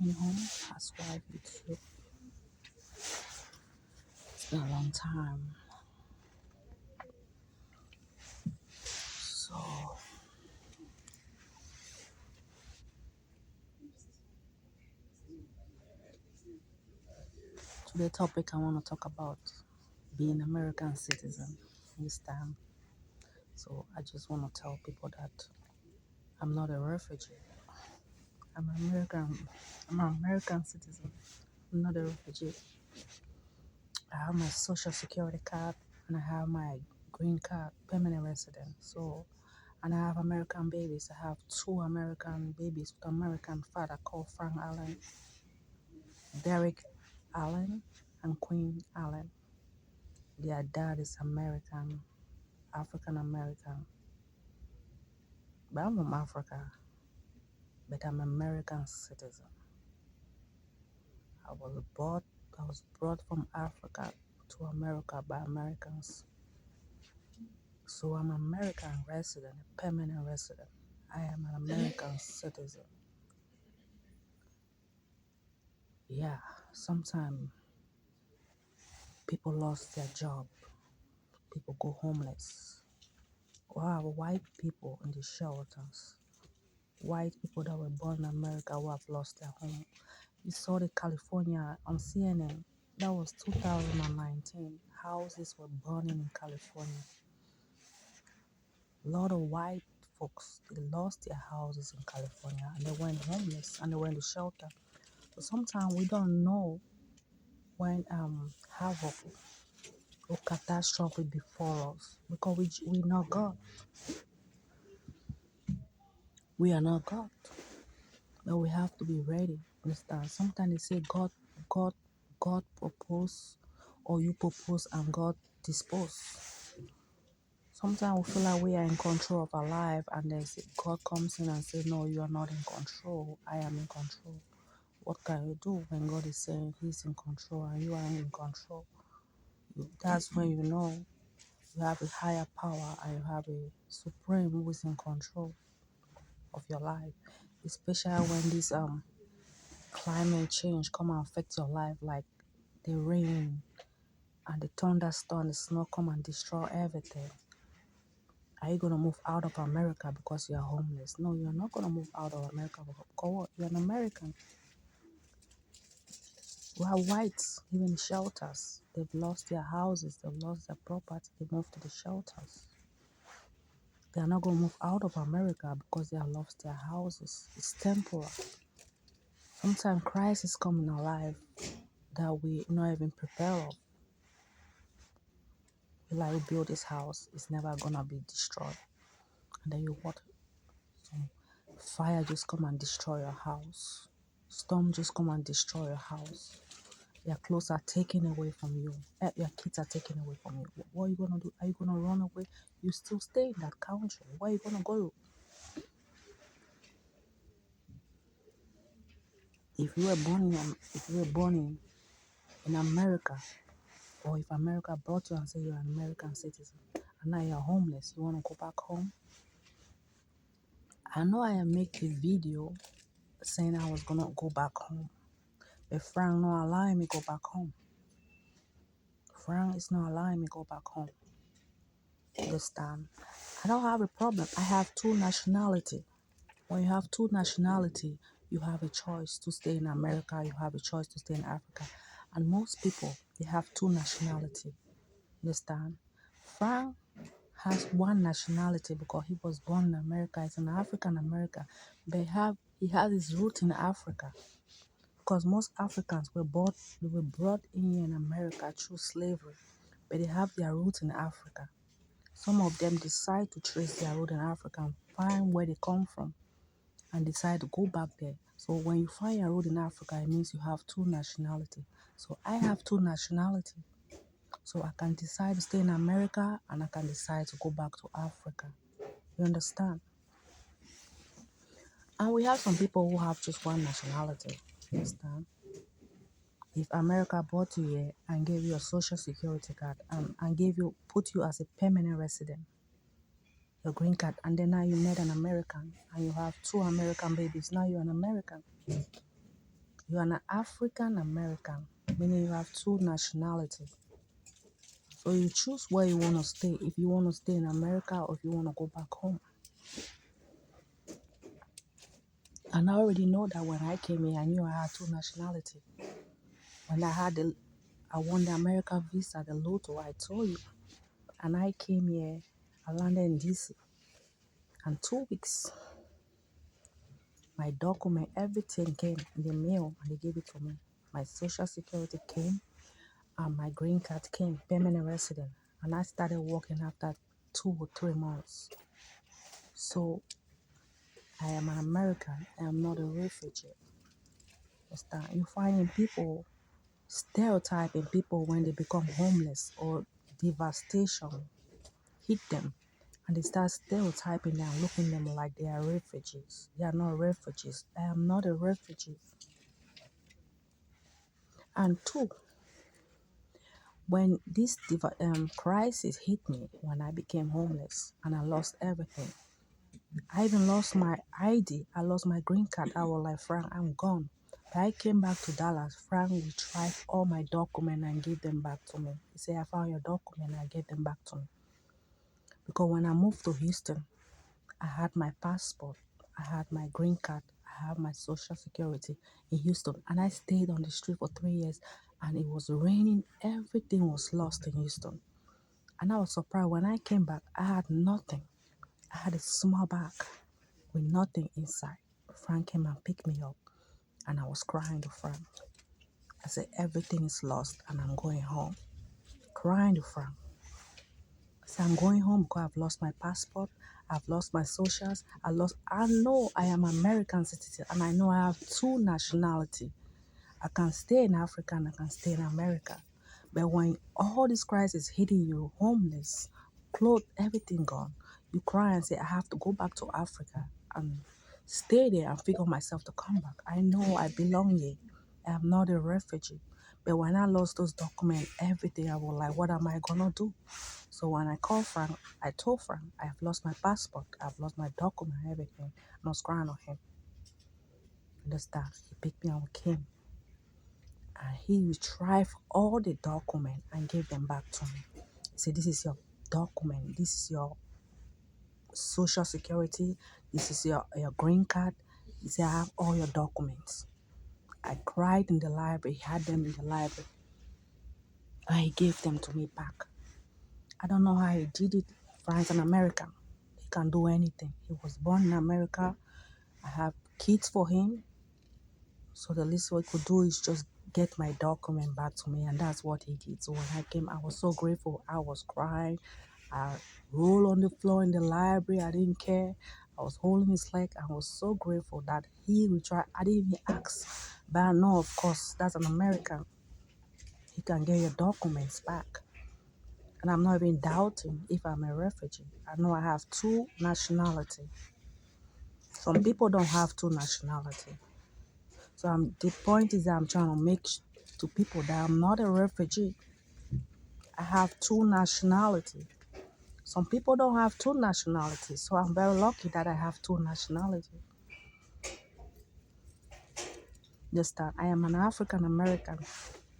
been home, housewife with you. It's been a long time. So today topic I want to talk about being American citizen this time. So I just want to tell people that I'm not a refugee. I'm American. I'm an American citizen. I'm not a refugee. I have my social security card and I have my green card, permanent resident. So, and I have American babies. I have two American babies with American father called Frank Allen, Derek Allen, and Queen Allen. Their dad is American, African American. But I'm from Africa, but I'm American citizen. I was brought from Africa to America by Americans. So I'm an American resident, a permanent resident. I am an American citizen. Yeah, sometimes people lost their job, people go homeless. Wow, white people in the shelters, white people that were born in America who have lost their home. You saw the California on CNN, that was 2019. Houses were burning in California. A lot of white folks, they lost their houses in California and they went homeless and they went to shelter. So sometimes we don't know when havoc or catastrophe befall us because we not God. We are not God. But we have to be ready. Understand? Sometimes they say God, God propose, or you propose and God dispose. Sometimes we feel like we are in control of our life, and then God comes in and says, "No, you are not in control. I am in control." What can you do when God is saying He's in control and you are in control? That's when you know you have a higher power and you have a supreme who is in control of your life. Especially when this climate change come and affect your life, like the rain and the thunderstorm, the snow come and destroy everything. Are you gonna move out of America because you are homeless? No, you're not gonna move out of America because what? You're an American. We have whites living in shelters. They've lost their houses, they've lost their property, they moved to the shelters. They are not gonna move out of America because they have lost their houses. It's temporal. Sometimes crises come in our life that we not even prepare of. We like we build this house, it's never gonna be destroyed. And then you what? Some fire just come and destroy your house. Storm just come and destroy your house. Your clothes are taken away from you. Your kids are taken away from you. What are you gonna do? Are you gonna run away? You still stay in that country. Where are you gonna go? If you were born in America, or if America brought you and said you're an American citizen, and now you're homeless, you want to go back home? I know I make a video saying I was gonna go back home, but Frank not allowing me go back home. Frank is not allowing me go back home. Understand? I don't have a problem. I have two nationality. When you have two nationality, you have a choice to stay in America, you have a choice to stay in Africa. And most people, they have two nationality. Understand? Frank has one nationality because he was born in America. He's an African American, but he has his root in Africa. Because most Africans were brought in America through slavery, but they have their roots in Africa. Some of them decide to trace their root in Africa and find where they come from and decide to go back there. So when you find your root in Africa, it means you have two nationality. So I have two nationality. So I can decide to stay in America and I can decide to go back to Africa. You understand? And we have some people who have just one nationality. You understand? If America brought you here and gave you a social security card and put you as a permanent resident, your green card, and then now you met an American and you have two American babies, now you're an American. You're an African American, meaning you have two nationalities. So you choose where you want to stay. If you want to stay in America or if you want to go back home. And I already know that when I came here, I knew I had two nationalities. When I won the America visa, the lotto, I told you. And I came here, I landed in DC. And 2 weeks, my document, everything came in the mail and they gave it to me. My social security came and my green card came, permanent resident. And I started working after 2 or 3 months. So I am an American. I am not a refugee. Understand? You find people stereotyping people when they become homeless or devastation hit them and they start stereotyping them, looking at them like they are refugees. They are not refugees. I am not a refugee. And two, when this crisis hit me, when I became homeless and I lost everything, I even lost my ID. I lost my green card. I was like, Frank, I'm gone. But I came back to Dallas. Frank retrieved all my documents and gave them back to me. He said, I found your document and I gave them back to me. Because when I moved to Houston, I had my passport. I had my green card. I had my social security in Houston. And I stayed on the street for 3 years. And it was raining. Everything was lost in Houston. And I was surprised when I came back, I had nothing. I had a small bag with nothing inside. Frank came and picked me up and I was crying to Frank. I said, everything is lost and I'm going home. Crying to Frank. I said, I'm going home because I've lost my passport. I've lost my socials. I know I am American citizen and I know I have two nationality. I can stay in Africa and I can stay in America. But when all this crisis hitting you, homeless, clothes, everything gone, you cry and say, I have to go back to Africa and stay there and figure myself to come back. I know I belong here. I am not a refugee. But when I lost those documents, everything, I was like, what am I going to do? So when I called Frank, I told Frank, I have lost my passport. I've lost my document, everything. And I was crying on him. Understand? He picked me and we came. And he retrieved all the documents and gave them back to me. He said, this is your document. This is your social security. This is your green card. He said, I have all your documents. I cried in the library. He had them in the library. And he gave them to me back. I don't know how he did it. Frank's an American. He can do anything. He was born in America. I have kids for him. So the least we could do is just get my document back to me. And that's what he did. So when I came, I was so grateful. I was crying. I rolled on the floor in the library. I didn't care. I was holding his leg. I was so grateful that he would try. I didn't even ask. But I know, of course, that's an American. He can get your documents back. And I'm not even doubting if I'm a refugee. I know I have two nationalities. Some people don't have two nationalities. So the point is that I'm trying to make to people that I'm not a refugee. I have two nationalities. Some people don't have two nationalities. So I'm very lucky that I have two nationalities. Just that I am an African American.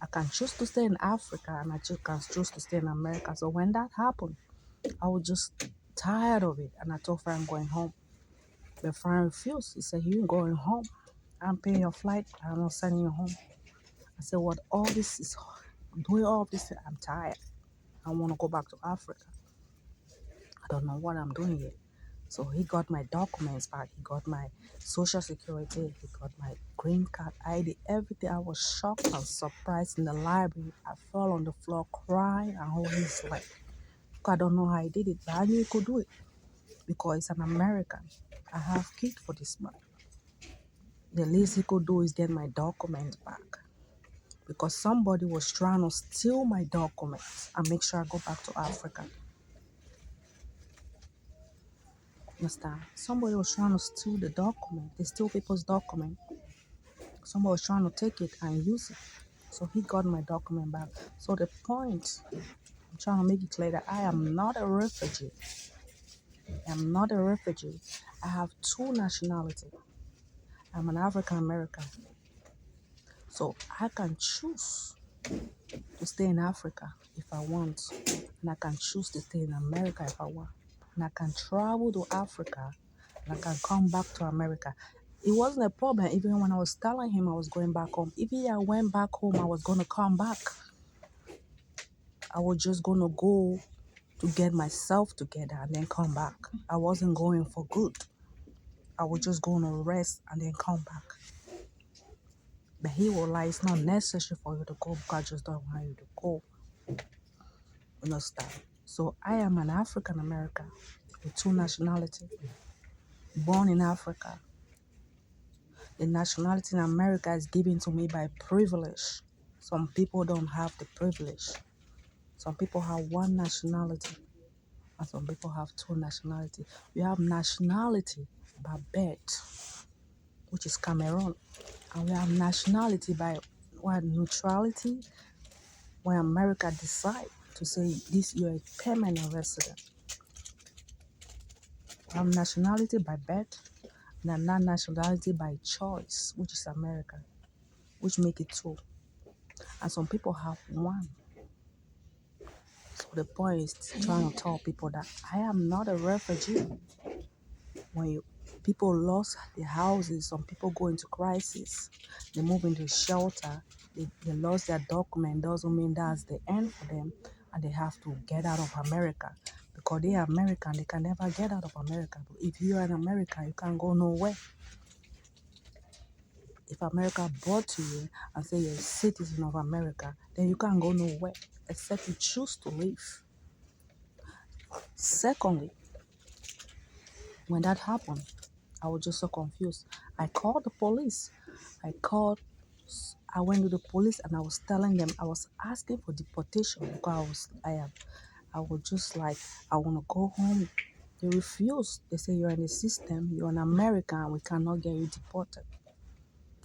I can choose to stay in Africa and I can choose to stay in America. So when that happened, I was just tired of it. And I told Frank I'm going home. But Frank refused. He said, you ain't going home. I'm paying your flight. I'm not sending you home. I said, what all this is, doing all this, I'm tired. I want to go back to Africa. I don't know what I'm doing here. So he got my documents back. He got my social security. He got my green card ID, everything. I was shocked and surprised in the library. I fell on the floor crying and holding his leg. I don't know how he did it, but I knew he could do it because he's an American. I have kids for this man. The least he could do is get my documents back because somebody was trying to steal my documents and make sure I go back to Africa. Understand? Somebody was trying to steal the document. They steal people's document. Somebody was trying to take it and use it. So he got my document back. So the point, I'm trying to make it clear that I am not a refugee. I'm not a refugee. I have two nationalities. I'm an African American. So I can choose to stay in Africa if I want, and I can choose to stay in America if I want. And I can travel to Africa and I can come back to America. It wasn't a problem even when I was telling him I was going back home. Even if I went back home, I was going to come back. I was just going to go to get myself together and then come back. I wasn't going for good. I was just going to rest and then come back. But he was like, it's not necessary for you to go because I just don't want you to go. Understand? So I am an African American with two nationalities, born in Africa. The nationality in America is given to me by privilege. Some people don't have the privilege. Some people have one nationality and some people have two nationalities. We have nationality by birth, which is Cameroon. And we have nationality by what, neutrality, when America decide to say this, you're a permanent resident. We have nationality by birth and not nationality by choice, which is America, which make it two. And some people have one. So the point is trying to tell people that I am not a refugee. When people lost their houses, some people go into crisis, they move into shelter, they lost their document, doesn't mean that's the end for them, and they have to get out of America. Because they are American, they can never get out of America. But if you are in America, you can't go nowhere. If America brought to you and say you're a citizen of America, then you can't go nowhere except you choose to leave. Secondly, when that happened, I was just so confused. I called the police. I went to the police and I was telling them, I was asking for deportation because I was just like, I want to go home. They refused. They say, you're in the system, you're an American, and we cannot get you deported.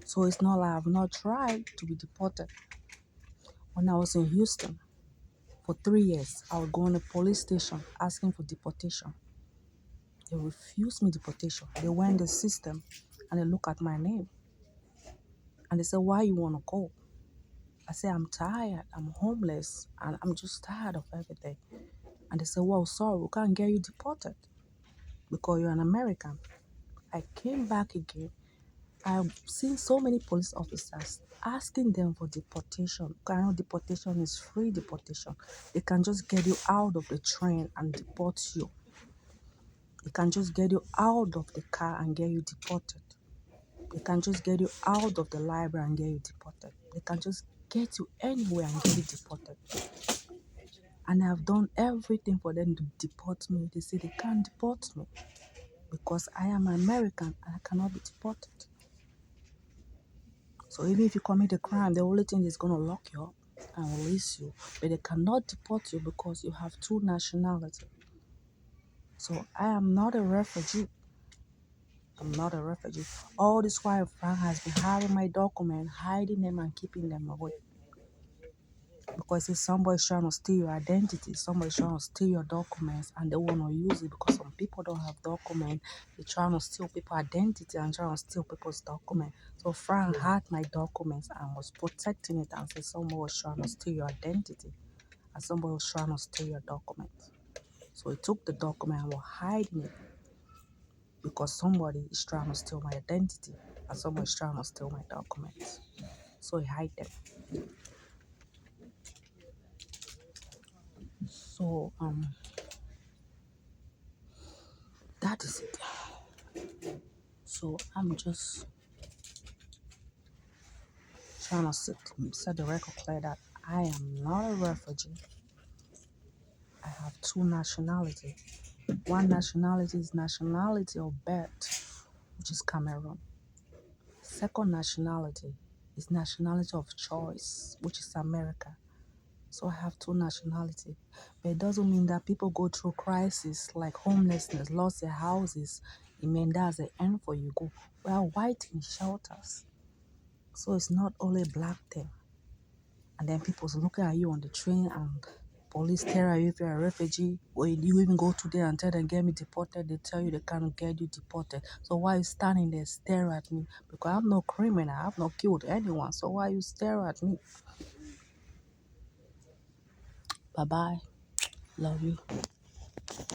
So it's not like I've not tried to be deported. When I was in Houston for 3 years, I would go in the police station asking for deportation. They refused me deportation. They went in the system and they look at my name. And they said, why you want to go? I said, I'm tired. I'm homeless. And I'm just tired of everything. And they said, well, sorry, we can't get you deported because you're an American. I came back again. I've seen so many police officers asking them for deportation. Because I know deportation is free deportation. They can just get you out of the train and deport you. They can just get you out of the car and get you deported. They can just get you out of the library and get you deported. They can just get you anywhere and get you deported. And I've done everything for them to deport me. They say they can't deport me because I am American and I cannot be deported. So even if you commit a crime, the only thing is going to lock you up and release you. But they cannot deport you because you have two nationalities. So I am not a refugee. I'm not a refugee. All this while, Frank has been having my documents, hiding them and keeping them away. Because if somebody's trying to steal your identity, somebody's trying to steal your documents and they want to use it because some people don't have documents, they're trying to steal people's identity and trying to steal people's documents. So Frank had my documents and was protecting it and said somebody was trying to steal your identity and somebody was trying to steal your documents. So he took the document and was hiding it because somebody is trying to steal my identity and somebody is trying to steal my documents. So he hid them. So that is it. So I'm just trying to set the record clear that I am not a refugee. I have two nationalities. One nationality is nationality of birth, which is Cameroon. Second nationality is nationality of choice, which is America. So I have two nationalities. But it doesn't mean that people go through crisis like homelessness, lost their houses. It means that's the end for you. Go. We are white in shelters. So it's not only a black thing. And then people's looking at you on the train and Police stare at you if you're a refugee. Or you even go to there and tell them, get me deported. They tell you they can't get you deported. So why you standing there stare at me? Because I'm no criminal. I've not killed anyone. So why you stare at me? Bye-bye. Love you.